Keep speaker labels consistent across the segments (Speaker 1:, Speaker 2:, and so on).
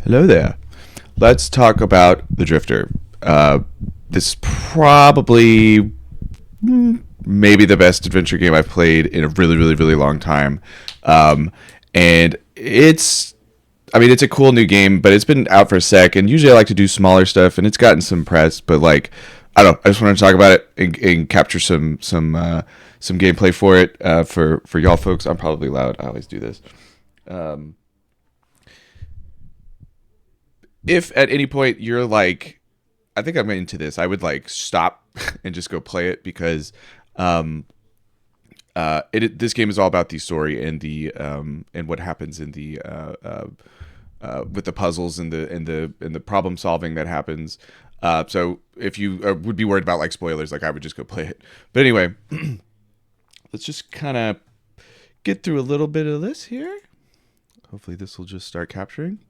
Speaker 1: Hello there. Let's talk about The Drifter. This is probably maybe the best adventure game I've played in a really, really, really long time. And it's a cool new game, but it's been out for a sec. And usually I like to do smaller stuff, and it's gotten some press. But like, I don't know. I just wanted to talk about it and capture some gameplay for it for y'all folks. I'm probably loud. I always do this. If at any point you're like, I think I'm into this, I would like stop and just go play it because this game is all about the story and the and what happens in the with the puzzles and the problem solving that happens. So if you would be worried about like spoilers, like I would just go play it. But anyway, let's just kind of get through a little bit of this here. Hopefully this will just start capturing.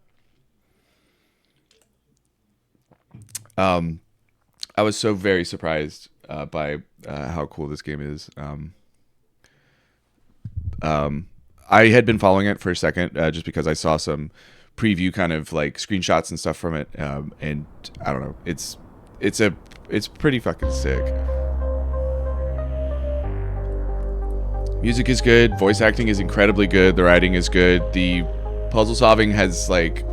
Speaker 1: I was so very surprised by how cool this game is. I had been following it for a second just because I saw some preview kind of like screenshots and stuff from it, and I don't know, it's pretty fucking sick. Music is good, voice acting is incredibly good, the writing is good, the puzzle solving has like,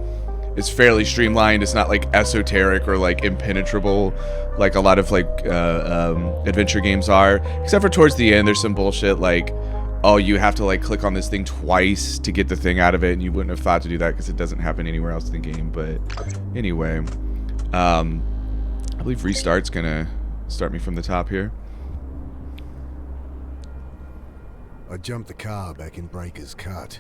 Speaker 1: it's fairly streamlined. It's not like esoteric or like impenetrable like a lot of like adventure games are, except for towards the end there's some bullshit like, oh, you have to like click on this thing twice to get the thing out of it, and you wouldn't have thought to do that because it doesn't happen anywhere else in the game. But anyway, I believe restart's gonna start me from the top here.
Speaker 2: I jumped the car back in Breaker's Cut.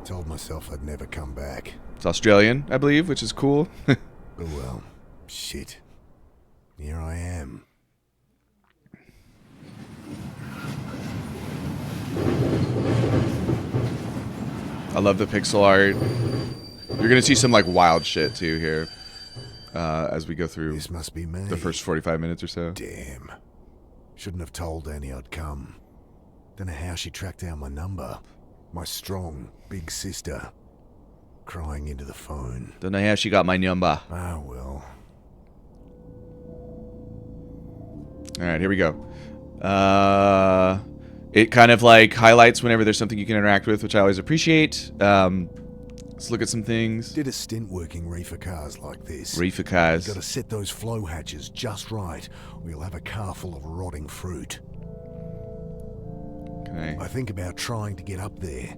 Speaker 2: Told myself I'd never come back.
Speaker 1: It's Australian, I believe, which is cool.
Speaker 2: Oh well, shit. Here I am.
Speaker 1: I love the pixel art. You're gonna see some like wild shit too here as we go through
Speaker 2: This must be me.
Speaker 1: the first 45 minutes or so.
Speaker 2: Damn. Shouldn't have told Annie I'd come. Don't know how she tracked down my number. My strong, big sister. Crying into the phone.
Speaker 1: Don't know how she got my number.
Speaker 2: Ah, well.
Speaker 1: Alright, here we go. It kind of like highlights whenever there's something you can interact with, which I always appreciate. Let's look at some things.
Speaker 2: Did a stint working reefer cars like this.
Speaker 1: Reefer cars.
Speaker 2: Gotta set those flow hatches just right, or you'll have a car full of rotting fruit.
Speaker 1: Okay.
Speaker 2: I think about trying to get up there,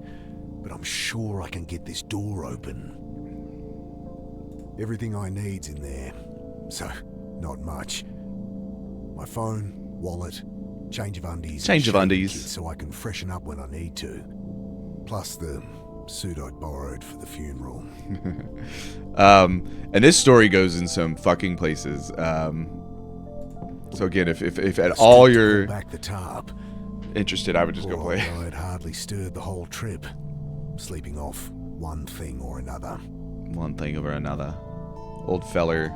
Speaker 2: but I'm sure I can get this door open. Everything I need's in there, so not much. My phone, wallet, change of undies.
Speaker 1: Change of
Speaker 2: and
Speaker 1: undies.
Speaker 2: kit so I can freshen up when I need to. Plus the suit I'd borrowed for the funeral.
Speaker 1: And this story goes in some fucking places. So again, if at all you're
Speaker 2: back the tarp.
Speaker 1: interested, I would just go
Speaker 2: Poor
Speaker 1: play.
Speaker 2: old guy had hardly stirred the whole trip, sleeping off one thing or another.
Speaker 1: One thing over another. Old feller.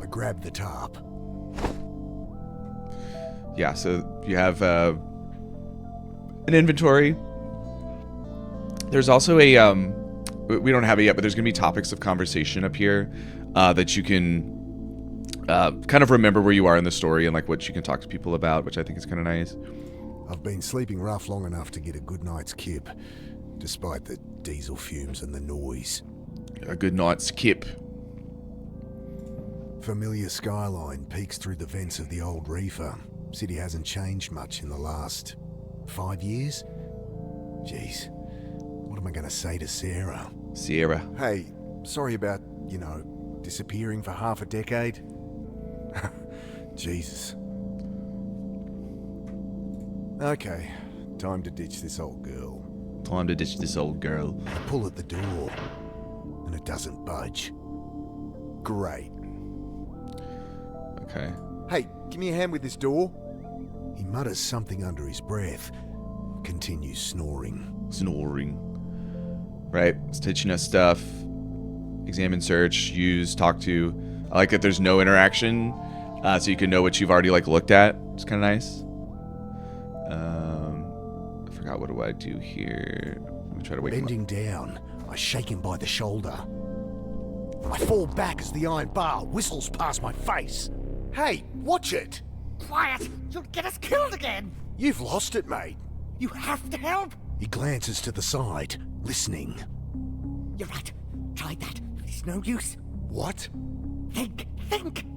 Speaker 2: I grabbed the tarp.
Speaker 1: Yeah, so you have an inventory. There's also a we don't have it yet, but there's gonna be topics of conversation up here that you can kind of remember where you are in the story and like what you can talk to people about, which I think is kind of nice.
Speaker 2: I've been sleeping rough long enough to get a good night's kip, despite the diesel fumes and the noise.
Speaker 1: A good night's kip.
Speaker 2: Familiar skyline peeks through the vents of the old reefer. City hasn't changed much in the last 5 years. Jeez, what am I going to say to Sarah?
Speaker 1: Sierra.
Speaker 2: Hey, sorry about, disappearing for half a decade. Jesus. Okay, time to ditch this old girl.
Speaker 1: Time to ditch this old girl.
Speaker 2: I pull at the door, and it doesn't budge. Great.
Speaker 1: Okay.
Speaker 2: Hey, give me a hand with this door. He mutters something under his breath, continues snoring.
Speaker 1: Snoring. Right. It's teaching us stuff. Examine, search, use, talk to. I like that there's no interaction, so you can know what you've already like looked at. It's kind of nice. I forgot, what do I do here? Let me try to wake him up.
Speaker 2: Bending down, I shake him by the shoulder. I fall back as the iron bar whistles past my face. Hey, watch it!
Speaker 3: Quiet! You'll get us killed again!
Speaker 2: You've lost it, mate.
Speaker 3: You have to help!
Speaker 2: He glances to the side, listening.
Speaker 3: You're right. Tried that. It's no use.
Speaker 2: What?
Speaker 3: Think!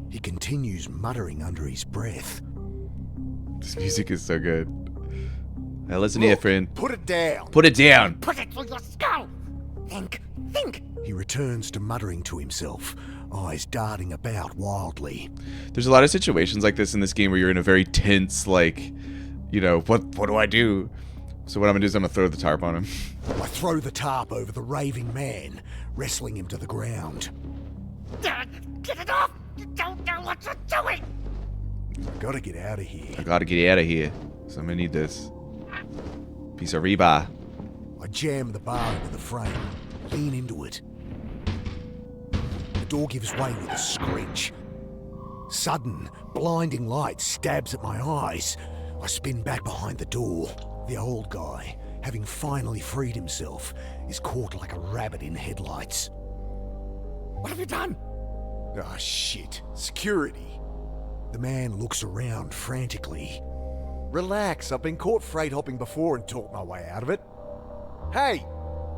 Speaker 2: He continues muttering under his breath.
Speaker 1: This music is so good. Now listen here, friend.
Speaker 2: Put it down!
Speaker 1: Put it down.
Speaker 3: Put it through your skull! Think!
Speaker 2: He returns to muttering to himself, eyes darting about wildly.
Speaker 1: There's a lot of situations like this in this game where you're in a very tense, like, you know, what do I do? So what I'm gonna do is I'm gonna throw the tarp on him.
Speaker 2: I throw the tarp over the raving man, wrestling him to the ground.
Speaker 3: Get it off! You don't know what you're doing!
Speaker 2: Gotta get out of here.
Speaker 1: I gotta get out of here. So I'm gonna need this piece of rebar.
Speaker 2: I jam the bar into the frame, lean into it. The door gives way with a screech. Sudden, blinding light stabs at my eyes. I spin back behind the door. The old guy, having finally freed himself, is caught like a rabbit in headlights.
Speaker 3: What have you done?
Speaker 2: Ah, shit. Security. The man looks around frantically. Relax, I've been caught freight hopping before and talked my way out of it. Hey,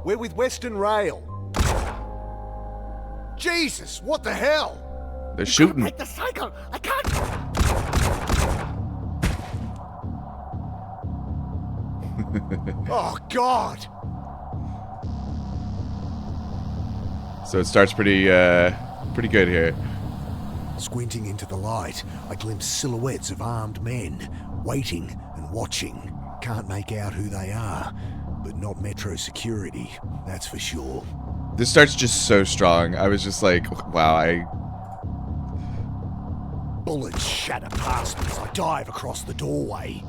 Speaker 2: we're with Western Rail. Jesus, what the hell?
Speaker 1: They're shooting.
Speaker 3: Break the cycle! I can't!
Speaker 2: Oh, God!
Speaker 1: So it starts pretty good here.
Speaker 2: Squinting into the light, I glimpse silhouettes of armed men, waiting and watching. Can't make out who they are, but not Metro security, that's for sure.
Speaker 1: This starts just so strong. I was just like, wow,
Speaker 2: Bullets shatter past me as I dive across the doorway.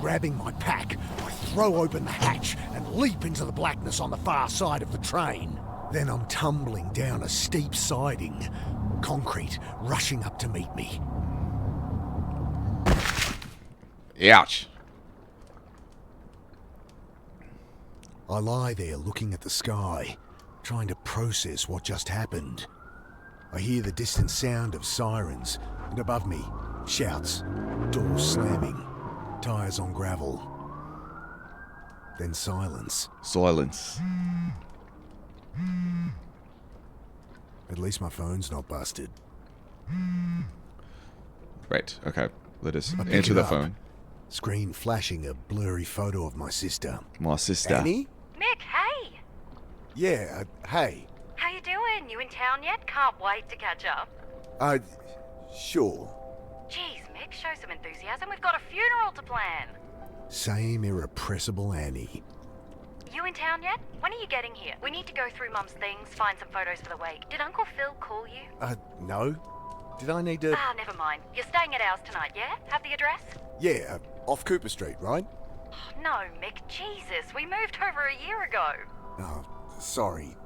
Speaker 2: Grabbing my pack, I throw open the hatch and leap into the blackness on the far side of the train. Then I'm tumbling down a steep siding, concrete rushing up to meet me.
Speaker 1: ouch.
Speaker 2: I lie there looking at the sky, trying to process what just happened. I hear the distant sound of sirens, and above me, shouts, doors slamming, tires on gravel. Then silence.
Speaker 1: Silence.
Speaker 2: At least my phone's not busted.
Speaker 1: Right, okay. Let us
Speaker 2: I pick
Speaker 1: answer
Speaker 2: it
Speaker 1: the
Speaker 2: up.
Speaker 1: phone.
Speaker 2: Screen flashing a blurry photo of my sister.
Speaker 1: My sister.
Speaker 2: Annie?
Speaker 4: Mick, hey!
Speaker 2: Yeah, hey.
Speaker 4: How you doing? You in town yet? Can't wait to catch up.
Speaker 2: Sure.
Speaker 4: Jeez, Mick, show some enthusiasm. We've got a funeral to plan.
Speaker 2: Same irrepressible Annie.
Speaker 4: You in town yet? When are you getting here? We need to go through Mum's things, find some photos for the wake. Did Uncle Phil call you?
Speaker 2: No? Did I need to...
Speaker 4: Ah, never mind. You're staying at ours tonight, yeah? Have the address?
Speaker 2: Yeah, off Cooper Street, right?
Speaker 4: Oh, no, Mick, Jesus. We moved over a year ago.
Speaker 2: Oh, sorry.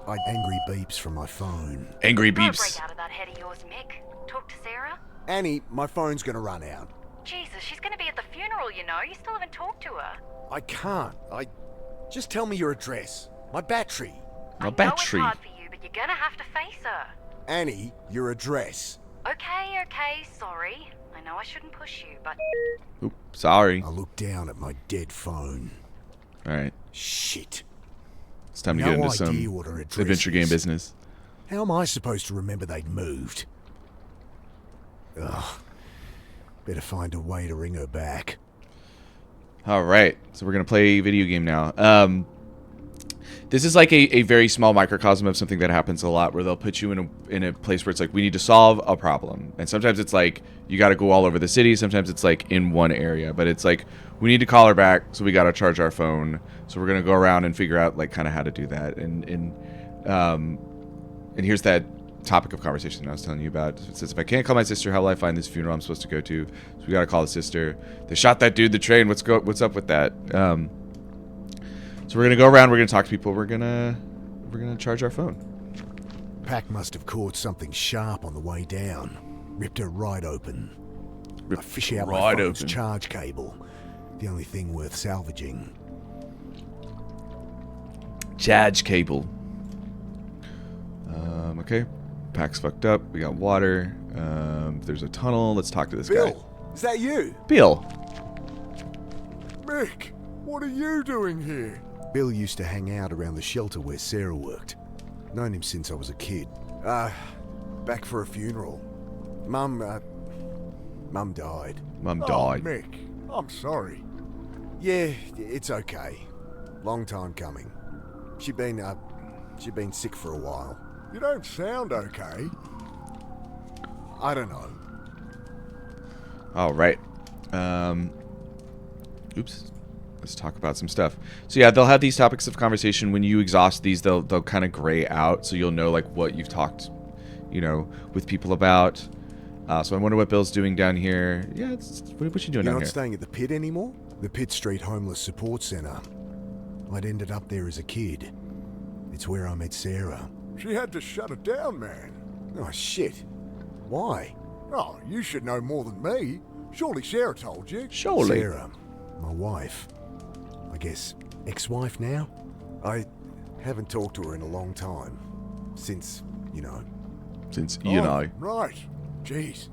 Speaker 2: Angry beeps from my phone.
Speaker 1: Angry
Speaker 4: Don't
Speaker 1: beeps.
Speaker 4: break out of that head of yours, Mick. Talk to Sarah?
Speaker 2: Annie, my phone's gonna run out.
Speaker 4: Jesus, she's going to be at the funeral, you know. You still haven't talked to her.
Speaker 2: I can't. Just tell me your address. My battery.
Speaker 1: My
Speaker 4: I know
Speaker 1: battery.
Speaker 4: it's hard for you, but you're going to have to face her.
Speaker 2: Annie, your address.
Speaker 4: Okay, sorry. I know I shouldn't push you, but...
Speaker 1: Oop, sorry.
Speaker 2: I look down at my dead phone.
Speaker 1: Alright.
Speaker 2: Shit.
Speaker 1: It's time to
Speaker 2: No
Speaker 1: get into
Speaker 2: idea
Speaker 1: some
Speaker 2: what her address
Speaker 1: adventure game
Speaker 2: is.
Speaker 1: business.
Speaker 2: How am I supposed to remember they'd moved? Ugh. Better find a way to ring her back.
Speaker 1: Alright, so we're going to play a video game now. This is like a very small microcosm of something that happens a lot, where they'll put you in a place where it's like, we need to solve a problem. And sometimes it's like, you got to go all over the city. Sometimes it's like in one area. But it's like, we need to call her back, so we got to charge our phone. So we're going to go around and figure out like kind of how to do that. And here's that topic of conversation I was telling you about. It says, if I can't call my sister, how will I find this funeral I'm supposed to go to? So we got to call the sister. They shot that dude, the train. What's up with that? So we're gonna go around. We're gonna talk to people. We're gonna charge our phone.
Speaker 2: Pack must have caught something sharp on the way down. Ripped her right open. I fish out my
Speaker 1: right
Speaker 2: phone's
Speaker 1: open.
Speaker 2: charge cable. The only thing worth salvaging.
Speaker 1: Charge cable. Okay. Pack's fucked up. We got water. There's a tunnel. Let's talk to this guy.
Speaker 2: Bill, is that you?
Speaker 1: Bill.
Speaker 5: Mick, what are you doing here?
Speaker 2: Bill used to hang out around the shelter where Sarah worked. Known him since I was a kid. Back for a funeral. Mum died.
Speaker 1: Mum
Speaker 5: Oh,
Speaker 1: died.
Speaker 5: Mick, I'm sorry.
Speaker 2: Yeah, it's okay. Long time coming. She'd been sick for a while.
Speaker 5: You don't sound okay.
Speaker 2: I don't know.
Speaker 1: All right. Oops. Let's talk about some stuff. So yeah, they'll have these topics of conversation. When you exhaust these, they'll kind of gray out, so you'll know like what you've talked, with people about. So I wonder what Bill's doing down here. Yeah, what you doing
Speaker 2: You're
Speaker 1: down
Speaker 2: not
Speaker 1: here?
Speaker 2: staying at the pit anymore? The Pitt Street Homeless Support Centre. I'd ended up there as a kid. It's where I met Sarah.
Speaker 5: She had to shut it down, man.
Speaker 2: Oh, shit. Why?
Speaker 5: Oh, you should know more than me. Surely Sarah told you.
Speaker 1: Surely.
Speaker 2: Sarah, my wife. I guess ex-wife now? I haven't talked to her in a long time. Since,
Speaker 1: Since
Speaker 5: Oh, right. Jeez.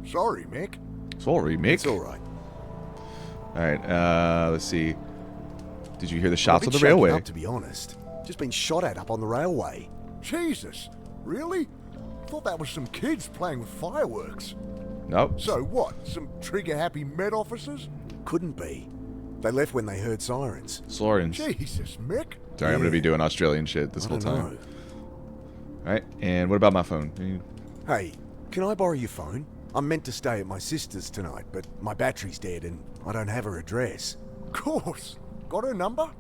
Speaker 5: Sorry, Mick.
Speaker 1: Sorry, Mick.
Speaker 2: It's all right.
Speaker 1: All right. Let's see. Did you hear the
Speaker 2: I'm a
Speaker 1: shots on
Speaker 2: bit
Speaker 1: the railway?
Speaker 2: shaken up, to be honest. Just been shot at up on the railway.
Speaker 5: Jesus. Really? Thought that was some kids playing with fireworks.
Speaker 1: Nope.
Speaker 5: So what? Some trigger-happy Met officers?
Speaker 2: Couldn't be. They left when they heard sirens.
Speaker 1: Sorry.
Speaker 5: Jesus, Mick.
Speaker 1: Sorry, I'm gonna be
Speaker 2: Yeah.
Speaker 1: doing Australian shit this
Speaker 2: I
Speaker 1: whole
Speaker 2: don't
Speaker 1: time.
Speaker 2: know.
Speaker 1: All right. And what about my phone?
Speaker 2: Hey, can I borrow your phone? I'm meant to stay at my sister's tonight, but my battery's dead and I don't have her address.
Speaker 5: Of course. Got her number?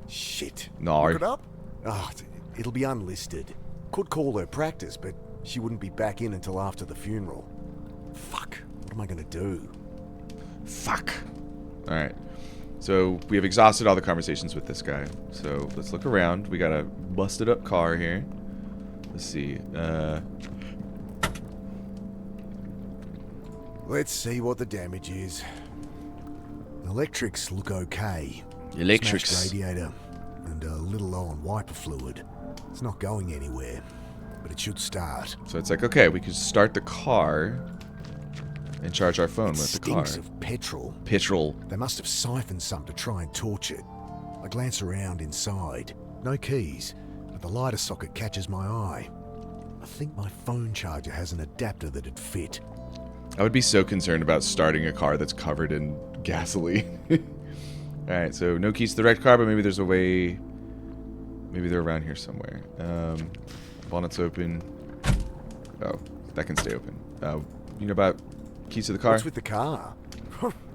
Speaker 2: Shit.
Speaker 1: No.
Speaker 5: Look it up?
Speaker 2: Ah, it'll be unlisted. Could call her practice, but she wouldn't be back in until after the funeral. Fuck. What am I gonna do?
Speaker 1: Fuck. All right. So we have exhausted all the conversations with this guy. So let's look around. We got a busted up car here. Let's see.
Speaker 2: Let's see what the damage is. Electrics look okay.
Speaker 1: Electrics.
Speaker 2: Smashed radiator and a little low on wiper fluid. It's not going anywhere, but it should start.
Speaker 1: So it's like, okay, we could start the car and charge our phone
Speaker 2: It
Speaker 1: with the car.
Speaker 2: stinks of petrol.
Speaker 1: Petrol.
Speaker 2: They must have siphoned some to try and torch it. I glance around inside. No keys, but the lighter socket catches my eye. I think my phone charger has an adapter that'd fit.
Speaker 1: I would be so concerned about starting a car that's covered in gasoline. Alright, so no keys to the wrecked car, but maybe there's a way. Maybe they're around here somewhere. Bonnet's open. Oh, that can stay open. You know about keys to the car?
Speaker 2: What's with the car?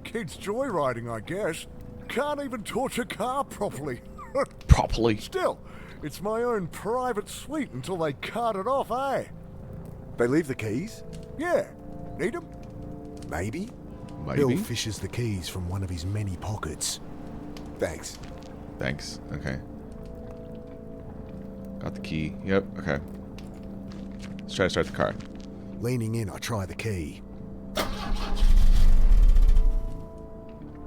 Speaker 5: Kids joyriding, I guess. Can't even torch a car properly.
Speaker 1: Properly.
Speaker 5: Still, it's my own private suite until they cart it off, eh?
Speaker 2: They leave the keys?
Speaker 5: Yeah. Need 'em?
Speaker 2: Maybe.
Speaker 1: Maybe.
Speaker 2: Bill fishes the keys from one of his many pockets. Thanks.
Speaker 1: Thanks. Okay. Got the key. Yep. Okay. Let's try to start the car.
Speaker 2: Leaning in, I try the key.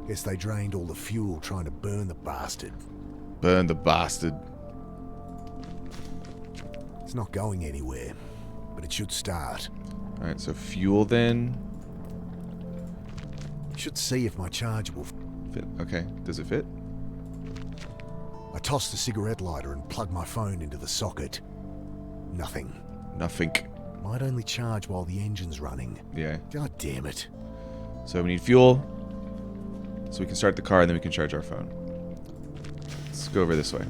Speaker 2: Guess they drained all the fuel trying to burn the bastard.
Speaker 1: Burn the bastard.
Speaker 2: It's not going anywhere, but it should start.
Speaker 1: Alright, so fuel then.
Speaker 2: Should see if my charger will
Speaker 1: Fit. Okay. Does it fit?
Speaker 2: I toss the cigarette lighter and plug my phone into the socket. Nothing.
Speaker 1: Nothing.
Speaker 2: Might only charge while the engine's running.
Speaker 1: Yeah.
Speaker 2: God damn it.
Speaker 1: So we need fuel. So we can start the car and then we can charge our phone. Let's go over this way.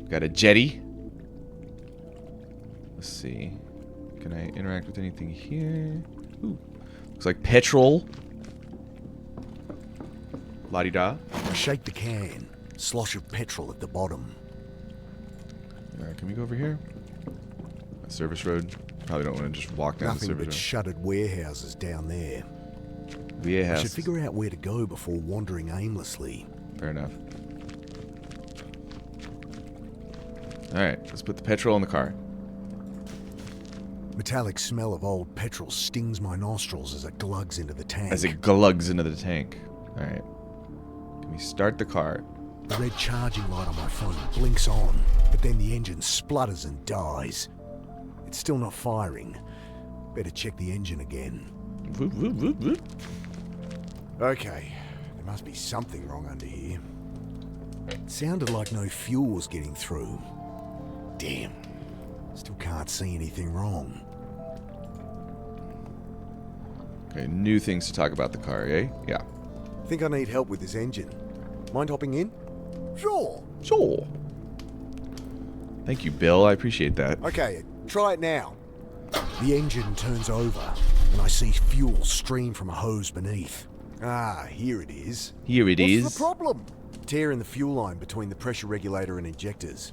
Speaker 1: Got a jetty. Let's see. Can I interact with anything here? Ooh. Looks like petrol. La-di-da.
Speaker 2: I shake the can. Slosh of petrol at the bottom.
Speaker 1: Can we go over here? A service road. Probably don't want to just walk down
Speaker 2: Nothing
Speaker 1: the
Speaker 2: but
Speaker 1: service
Speaker 2: shuttered warehouses down there.
Speaker 1: road. Yeah,
Speaker 2: I should figure out where to go before wandering aimlessly.
Speaker 1: Fair enough. Alright, let's put the petrol in the car.
Speaker 2: Metallic smell of old petrol stings my nostrils as it glugs into the tank.
Speaker 1: As it glugs into the tank. Alright. Can we start the car?
Speaker 2: The red charging light on my phone blinks on, but then the engine splutters and dies. It's still not firing. Better check the engine again.
Speaker 1: Whoop, whoop, whoop, whoop.
Speaker 2: Okay, there must be something wrong under here. It sounded like no fuel was getting through. Damn. Still can't see anything wrong.
Speaker 1: Okay, new things to talk about the car, eh? Yeah.
Speaker 2: Think I need help with this engine. Mind hopping in?
Speaker 5: Sure.
Speaker 1: Sure. Thank you, Bill. I appreciate that.
Speaker 2: Okay, try it now. The engine turns over, and I see fuel stream from a hose beneath. Ah, here it is.
Speaker 1: Here it is.
Speaker 5: What's the problem?
Speaker 2: Tear in the fuel line between the pressure regulator and injectors.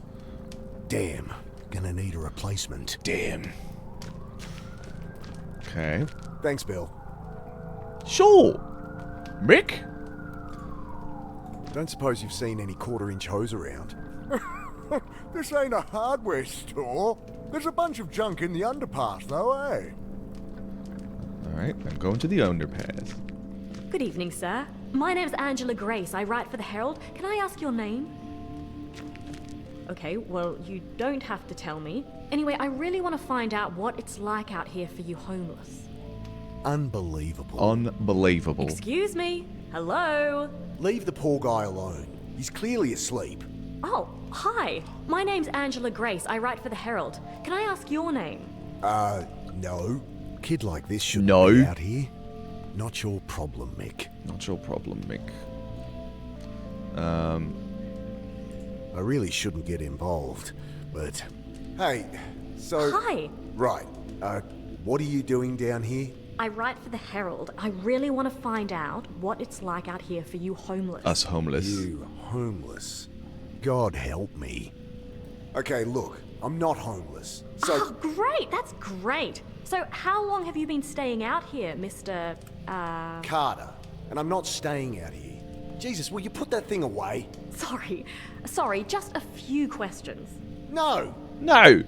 Speaker 2: Damn, gonna need a replacement.
Speaker 1: Damn. Okay.
Speaker 2: Thanks, Bill.
Speaker 1: Sure. Mick?
Speaker 2: Don't suppose you've seen any quarter-inch hose around?
Speaker 5: This ain't a hardware store. There's a bunch of junk in the underpass, though, eh?
Speaker 1: Alright, I'm going to the underpass.
Speaker 6: Good evening, sir. My name's Angela Grace. I write for the Herald. Can I ask your name? Okay, well, you don't have to tell me. Anyway, I really want to find out what it's like out here for you homeless.
Speaker 2: Unbelievable.
Speaker 1: Unbelievable.
Speaker 6: Excuse me? Hello?
Speaker 2: Leave the poor guy alone. He's clearly asleep.
Speaker 6: Oh, hi. My name's Angela Grace. I write for the Herald. Can I ask your name?
Speaker 2: No. Kid like this shouldn't
Speaker 1: No.
Speaker 2: be out here. Not your problem, Mick.
Speaker 1: Not your problem, Mick.
Speaker 2: I really shouldn't get involved, but... Hey, so...
Speaker 6: Hi.
Speaker 2: Right. What are you doing down here?
Speaker 6: I write for the Herald. I really want to find out what it's like out here for you homeless.
Speaker 1: Us homeless.
Speaker 2: You homeless. God help me. Okay, look, I'm not homeless. So...
Speaker 6: Oh, great. That's great. So how long have you been staying out here, Mr.
Speaker 2: Carter. And I'm not staying out here. Jesus, will you put that thing away?
Speaker 6: Sorry, just a few questions.
Speaker 2: No!
Speaker 1: No!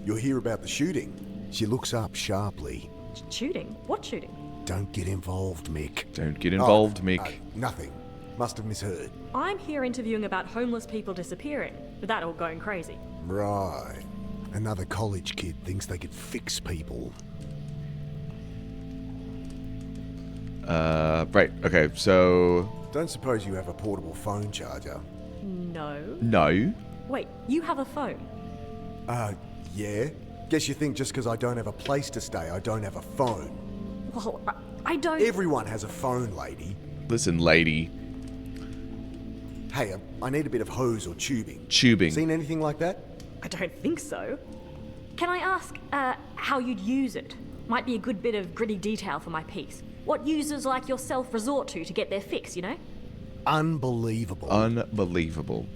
Speaker 2: You'll hear about the shooting. She looks up sharply.
Speaker 6: Shooting? What shooting?
Speaker 2: Don't get involved, Mick.
Speaker 1: Don't get involved,
Speaker 2: Oh,
Speaker 1: Mick.
Speaker 2: Nothing. Must have misheard.
Speaker 6: I'm here interviewing about homeless people disappearing, with that all going crazy.
Speaker 2: Right. Another college kid thinks they could fix people.
Speaker 1: Right, okay, so...
Speaker 2: Don't suppose you have a portable phone charger?
Speaker 6: No.
Speaker 1: No.
Speaker 6: Wait, you have a phone?
Speaker 2: Yeah? Guess you think just because I don't have a place to stay, I don't have a phone.
Speaker 6: Well, I don't...
Speaker 2: Everyone has a phone, lady.
Speaker 1: Listen, lady.
Speaker 2: Hey, I need a bit of hose or tubing.
Speaker 1: Tubing.
Speaker 2: Seen anything like that?
Speaker 6: I don't think so. Can I ask, how you'd use it? Might be a good bit of gritty detail for my piece. What users like yourself resort to get their fix, you know?
Speaker 2: Unbelievable.
Speaker 1: Unbelievable.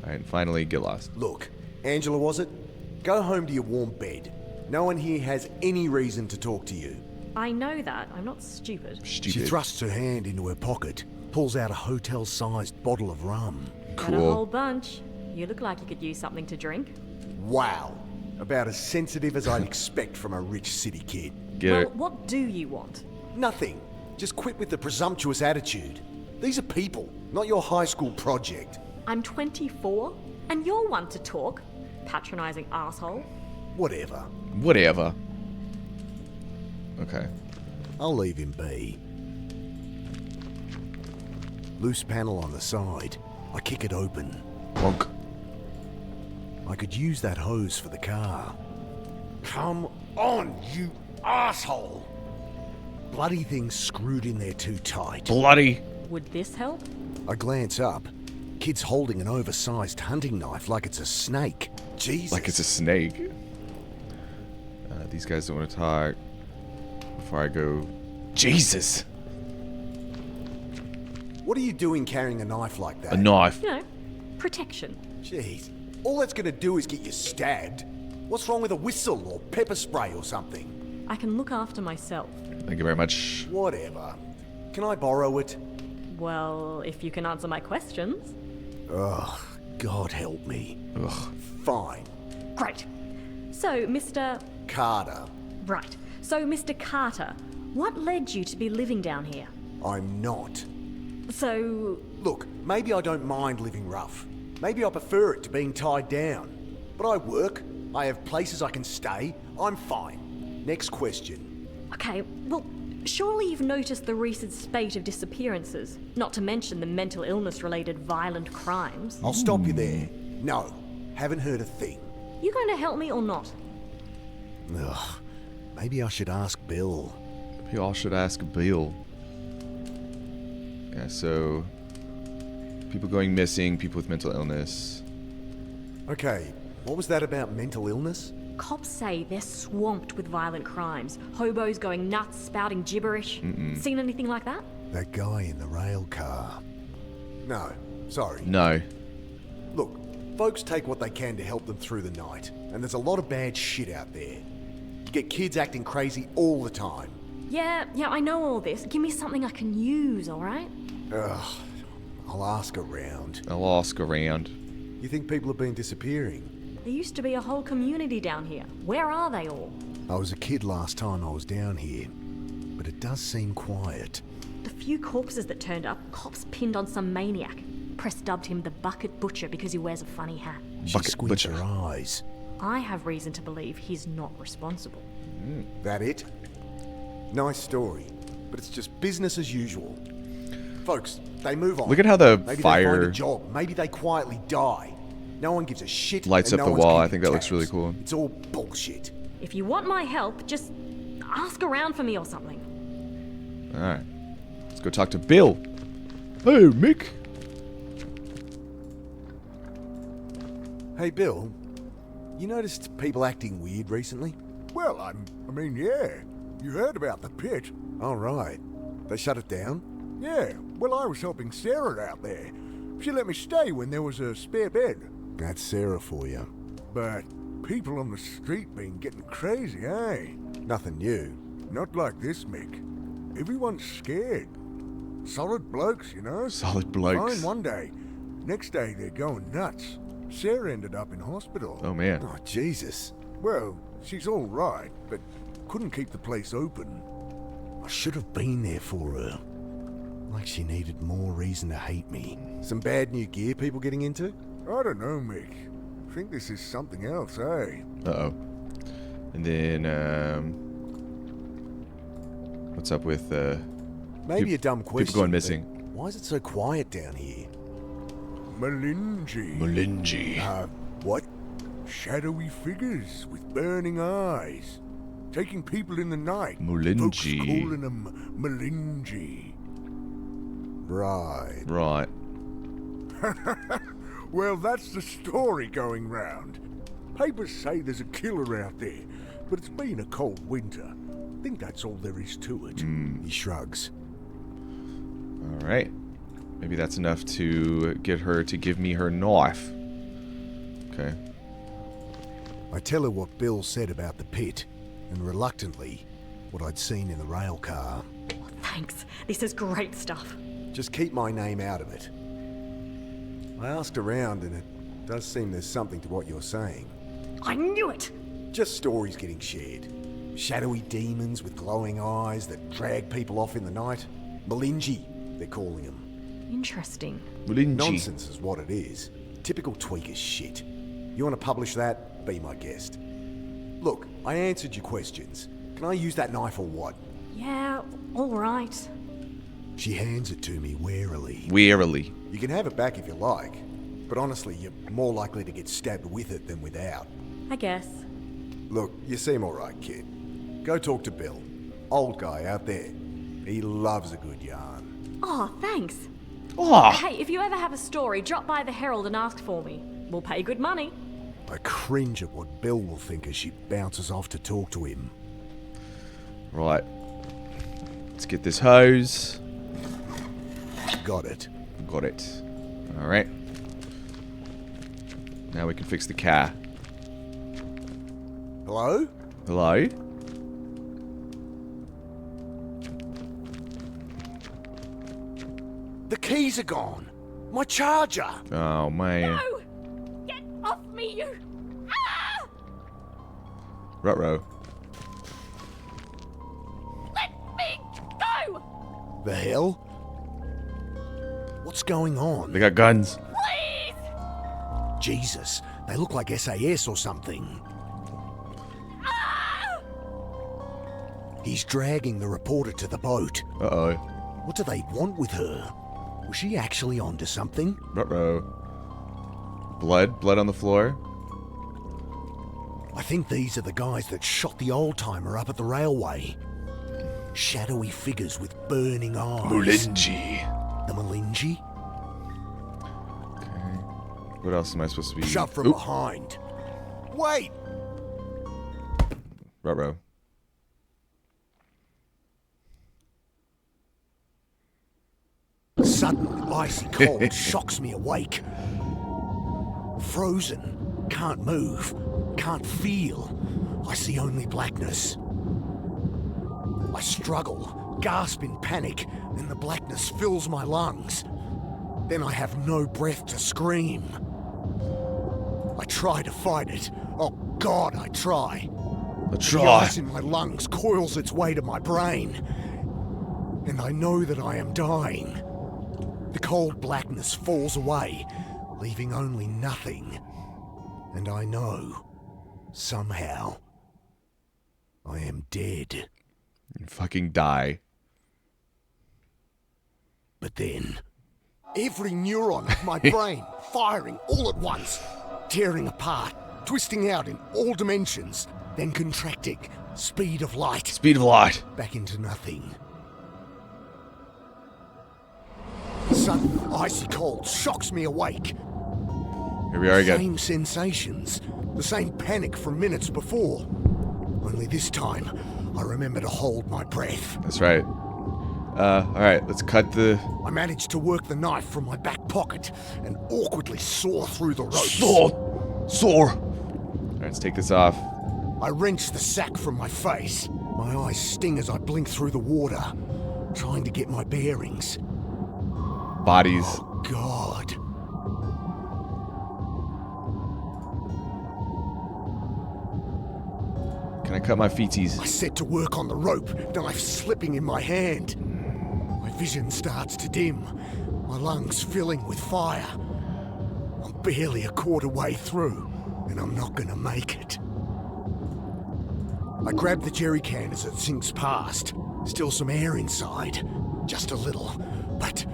Speaker 1: Alright, finally, get lost.
Speaker 2: Look, Angela, was it? Go home to your warm bed. No one here has any reason to talk to you.
Speaker 6: I know that. I'm not stupid.
Speaker 2: She
Speaker 1: Stupid.
Speaker 2: thrusts her hand into her pocket, pulls out a hotel-sized bottle of rum.
Speaker 6: Got a
Speaker 1: Cool.
Speaker 6: whole bunch. You look like you could use something to drink.
Speaker 2: Wow. About as sensitive as I'd expect from a rich city kid.
Speaker 1: Get
Speaker 6: Well,
Speaker 1: it.
Speaker 6: what do you want?
Speaker 2: Nothing. Just quit with the presumptuous attitude. These are people, not your high school project.
Speaker 6: I'm 24, and you're one to talk. Patronizing asshole.
Speaker 2: Whatever.
Speaker 1: Whatever. Okay.
Speaker 2: I'll leave him be. Loose panel on the side. I kick it open.
Speaker 1: Bonk.
Speaker 2: I could use that hose for the car.
Speaker 5: Come on, you asshole!
Speaker 2: Bloody thing's screwed in there too tight.
Speaker 1: Bloody.
Speaker 6: Would this help?
Speaker 2: I glance up. Kid's holding an oversized hunting knife like it's a snake. Jesus.
Speaker 1: Like it's a snake. These guys don't want to talk. Before I go... Jesus!
Speaker 2: What are you doing carrying a knife like that?
Speaker 1: A knife.
Speaker 6: You know, protection.
Speaker 2: Jeez. All that's gonna do is get you stabbed. What's wrong with a whistle or pepper spray or something?
Speaker 6: I can look after myself.
Speaker 1: Thank you very much.
Speaker 2: Whatever. Can I borrow it?
Speaker 6: Well, if you can answer my questions.
Speaker 2: Ugh, God help me.
Speaker 1: Ugh.
Speaker 2: Fine.
Speaker 6: Great. So, Mr.
Speaker 2: Carter,
Speaker 6: Right. So, Mr. Carter, what led you to be living down here?
Speaker 2: I'm not.
Speaker 6: So,
Speaker 2: Look, maybe I don't mind living rough. Maybe I prefer it to being tied down. But I work, I have places I can stay, I'm fine. Next question.
Speaker 6: okay, well, surely you've noticed the recent spate of disappearances, not to mention the mental illness-related violent crimes.
Speaker 2: I'll stop you there. No, haven't heard a thing.
Speaker 6: You going to help me or not?
Speaker 2: Ugh, maybe I should ask Bill.
Speaker 1: Maybe I should ask Bill. Yeah, so people going missing, people with mental illness.
Speaker 2: Okay, what was that about mental illness?
Speaker 6: Cops say they're swamped with violent crimes. Hobos going nuts, spouting gibberish. Seen anything like that?
Speaker 2: That guy in the rail car. No, sorry.
Speaker 1: No.
Speaker 2: Look, folks take what they can to help them through the night, and there's a lot of bad shit out there. You get kids acting crazy all the time.
Speaker 6: Yeah, I know all this. Give me something I can use, alright?
Speaker 2: Ugh, I'll ask around.
Speaker 1: I'll ask around.
Speaker 2: You think people have been disappearing?
Speaker 6: There used to be a whole community down here. Where are they all?
Speaker 2: I was a kid last time I was down here, but it does seem quiet.
Speaker 6: The few corpses that turned up, cops pinned on some maniac. Press dubbed him the Bucket Butcher because he wears a funny hat.
Speaker 2: She
Speaker 1: Bucket
Speaker 2: squints
Speaker 1: butcher.
Speaker 2: her eyes.
Speaker 6: I have reason to believe he's not responsible.
Speaker 2: That it? Nice story, but it's just business as usual. Folks, they move on.
Speaker 1: Look at how the
Speaker 2: Maybe they
Speaker 1: fire
Speaker 2: find a job. Maybe they quietly die. No one gives a shit.
Speaker 1: lights
Speaker 2: and
Speaker 1: up
Speaker 2: no
Speaker 1: the
Speaker 2: one's
Speaker 1: wall. I
Speaker 2: keeping
Speaker 1: think that looks
Speaker 2: tabs.
Speaker 1: really cool.
Speaker 2: It's all bullshit.
Speaker 6: If you want my help, just ask around for me or something.
Speaker 1: Alright. Let's go talk to Bill. Hey, Mick.
Speaker 2: Hey, Bill. You noticed people acting weird recently?
Speaker 5: Well, I mean, yeah. You heard about the pit.
Speaker 2: All right. They shut it down?
Speaker 5: Yeah, well, I was helping Sarah out there. She let me stay when there was a spare bed.
Speaker 2: That's Sarah for you.
Speaker 5: But people on the street been getting crazy, eh?
Speaker 2: Nothing new.
Speaker 5: Not like this, Mick. Everyone's scared. Solid blokes, you know?
Speaker 1: Solid blokes.
Speaker 5: Fine one day. Next day, they're going nuts. Sarah ended up in hospital.
Speaker 1: Oh, man.
Speaker 2: Oh, Jesus.
Speaker 5: Well, she's all right, but couldn't keep the place open.
Speaker 2: I should have been there for her. Like she needed more reason to hate me. Some bad new gear people getting into?
Speaker 5: I don't know, Mick. Think this is something else, eh?
Speaker 1: Uh-oh. And then, what's up with,
Speaker 2: Maybe a dumb question.
Speaker 1: people going
Speaker 2: but
Speaker 1: missing.
Speaker 2: Why is it so quiet down here?
Speaker 5: Malinji.
Speaker 1: Malinji.
Speaker 2: What?
Speaker 5: Shadowy figures with burning eyes. Taking people in the night.
Speaker 1: Malinji.
Speaker 5: Folks calling them Malinji.
Speaker 2: Right.
Speaker 1: Right.
Speaker 5: Well, that's the story going round. Papers say there's a killer out there, but it's been a cold winter. Think that's all there is to it.
Speaker 2: He shrugs.
Speaker 1: Alright. Maybe that's enough to get her to give me her knife. Okay.
Speaker 2: I tell her what Bill said about the pit, and reluctantly, what I'd seen in the rail car.
Speaker 6: Thanks. This is great stuff.
Speaker 2: Just keep my name out of it. I asked around, and it does seem there's something to what you're saying.
Speaker 6: I knew it!
Speaker 2: Just stories getting shared. Shadowy demons with glowing eyes that drag people off in the night. Malinji, they're calling them.
Speaker 6: Interesting.
Speaker 1: Malinji.
Speaker 2: Nonsense is what it is. Typical tweaker shit. You want to publish that? Be my guest. Look, I answered your questions. Can I use that knife or what?
Speaker 6: Yeah, alright.
Speaker 2: She hands it to me warily.
Speaker 1: Wearily.
Speaker 2: You can have it back if you like, but honestly, you're more likely to get stabbed with it than without.
Speaker 6: I guess.
Speaker 2: Look, you seem alright, kid. Go talk to Bill. Old guy out there. He loves a good yarn.
Speaker 6: Oh, thanks.
Speaker 1: Oh,
Speaker 6: Hey, if you ever have a story, drop by the Herald and ask for me. We'll pay good money.
Speaker 2: I cringe at what Bill will think as she bounces off to talk to him.
Speaker 1: right. Let's get this hose.
Speaker 2: Got it.
Speaker 1: Got it. Alright. Now we can fix the car.
Speaker 2: Hello?
Speaker 1: Hello?
Speaker 2: The keys are gone. My charger.
Speaker 1: Oh man.
Speaker 6: No! Get off me, you! Ah!
Speaker 1: Ruh-roh.
Speaker 6: Let me go!
Speaker 2: The hell? What's going on?
Speaker 1: They got guns.
Speaker 6: Please!
Speaker 2: Jesus, they look like SAS or something.
Speaker 6: Ah!
Speaker 2: He's dragging the reporter to the boat.
Speaker 1: Uh-oh.
Speaker 2: What do they want with her? Was she actually onto something?
Speaker 1: Ruh-roh. Blood on the floor.
Speaker 2: I think these are the guys that shot the old-timer up at the railway. Shadowy figures with burning eyes.
Speaker 1: Mulinji.
Speaker 2: The Malinji?
Speaker 1: What else am I supposed to be?
Speaker 2: Shot from
Speaker 1: Oop.
Speaker 2: behind. Wait!
Speaker 1: Ruh-roh.
Speaker 2: Sudden, icy cold shocks me awake. Frozen. Can't move. Can't feel. I see only blackness. I struggle, gasp in panic, and the blackness fills my lungs. Then I have no breath to scream. I try to fight it. Oh God, I try. The ice in my lungs coils its way to my brain. And I know that I am dying. The cold blackness falls away, leaving only nothing. And I know, somehow, I am dead.
Speaker 1: You fucking die.
Speaker 2: But then, every neuron of my brain firing all at once, tearing apart, twisting out in all dimensions, then contracting, speed of light,
Speaker 1: Speed of light.
Speaker 2: back into nothing. Sudden, icy cold shocks me awake.
Speaker 1: Here we are again.
Speaker 2: Same sensations, the same panic from minutes before. Only this time, I remember to hold my breath.
Speaker 1: That's right. Alright, let's cut the...
Speaker 2: I managed to work the knife from my back pocket and awkwardly saw through the ropes.
Speaker 1: Sore! Alright, let's take this off.
Speaker 2: I wrenched the sack from my face. My eyes sting as I blink through the water, trying to get my bearings.
Speaker 1: Bodies.
Speaker 2: God.
Speaker 1: Can I cut my feeties?
Speaker 2: I set to work on the rope, knife slipping in my hand. My vision starts to dim, my lungs filling with fire. I'm barely a quarter way through, and I'm not gonna make it. I grab the jerry can as it sinks past. Still some air inside, just a little, but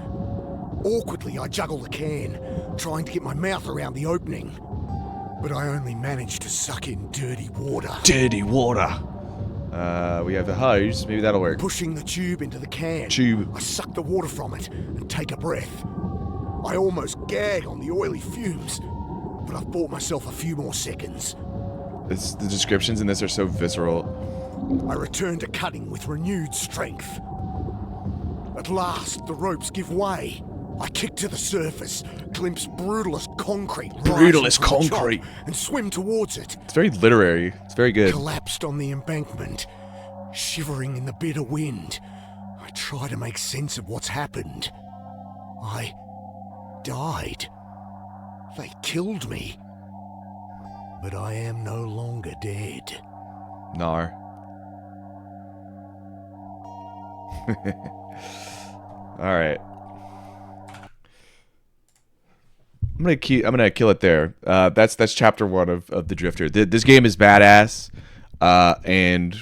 Speaker 2: awkwardly I juggle the can, trying to get my mouth around the opening. But I only manage to suck in dirty water.
Speaker 1: Dirty water. We have the hose. Maybe that'll work.
Speaker 2: Pushing the tube into the can.
Speaker 1: Tube.
Speaker 2: I suck the water from it and take a breath. I almost gag on the oily fumes, but I've bought myself a few more seconds.
Speaker 1: The descriptions in this are so visceral.
Speaker 2: I return to cutting with renewed strength. At last, the ropes give way. I kick to the surface, glimpse brutal as concrete.
Speaker 1: Brutal
Speaker 2: rising
Speaker 1: as
Speaker 2: from the top,
Speaker 1: concrete.
Speaker 2: and swim towards it.
Speaker 1: It's very literary. It's very good.
Speaker 2: Collapsed on the embankment, shivering in the bitter wind. I try to make sense of what's happened. I died. They killed me. But I am no longer dead.
Speaker 1: Nar. Alright. I'm gonna kill it there. That's chapter 1 of The Drifter. This game is badass, and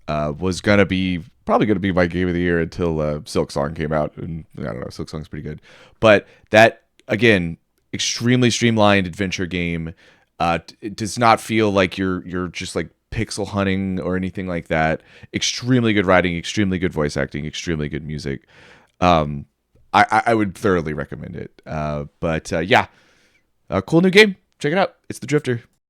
Speaker 1: was probably gonna be my game of the year until Silksong came out, and I don't know, Silksong's pretty good. But that, again, extremely streamlined adventure game. It does not feel like you're just like pixel hunting or anything like that. Extremely good writing, extremely good voice acting, extremely good music. I would thoroughly recommend it. But yeah, a cool new game. Check it out. It's The Drifter.